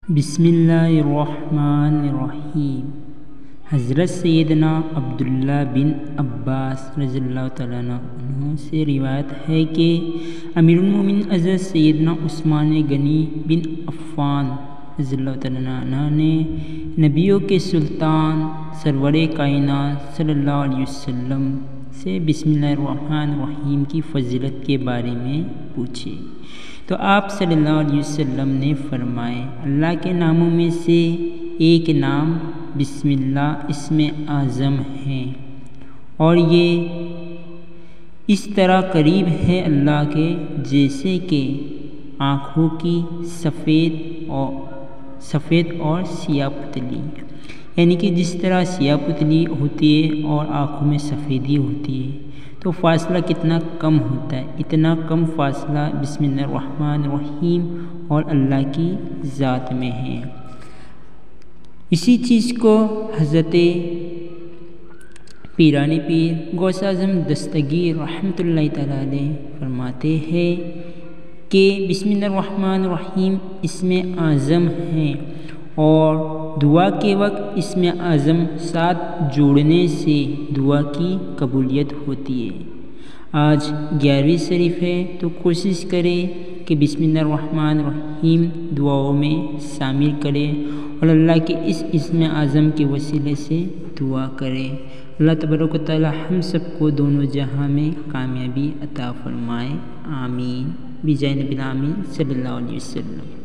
بسم اللہ الرحمن الرحیم۔ حضرت سیدنا عبداللہ بن عباس رضی اللہ تعالیٰ عنہ سے روایت ہے کہ امیر المومنین حضرت سیدنا عثمان غنی بن عفان رضی اللہ تعالیٰ عنہ نے نبیوں کے سلطان سرور کائنات صلی اللہ علیہ وسلم سے بسم اللہ الرحمن الرحیم کی فضیلت کے بارے میں پوچھے تو آپ صلی اللہ علیہ وسلم نے فرمائے، اللہ کے ناموں میں سے ایک نام بسم اللہ اسم اعظم ہے، اور یہ اس طرح قریب ہے اللہ کے جیسے کہ آنکھوں کی سفید اور سیاہ پتلی، یعنی کہ جس طرح سیاہ پتلی ہوتی ہے اور آنکھوں میں سفیدی ہوتی ہے تو فاصلہ کتنا کم ہوتا ہے، اتنا کم فاصلہ بسم اللہ الرحمن الرحیم اور اللہ کی ذات میں ہے۔ اسی چیز کو حضرت پیرانی پیر غوث اعظم دستگیر رحمۃ اللہ تعالیٰ علیہ فرماتے ہیں کہ بسم اللہ الرحمن الرحیم اسم اعظم ہے، اور دعا کے وقت اسم اعظم ساتھ جوڑنے سے دعا کی قبولیت ہوتی ہے۔ آج 11ویں شریف ہے تو کوشش کریں کہ بسم اللہ الرحمن الرحیم دعاؤں میں شامل کریں اور اللہ کے اس اسم اعظم کے وسیلے سے دعا کریں۔ اللہ تبارک و تعالی ہم سب کو دونوں جہاں میں کامیابی عطا فرمائے، آمین، بجائے نبی الامین صلی اللہ علیہ وسلم۔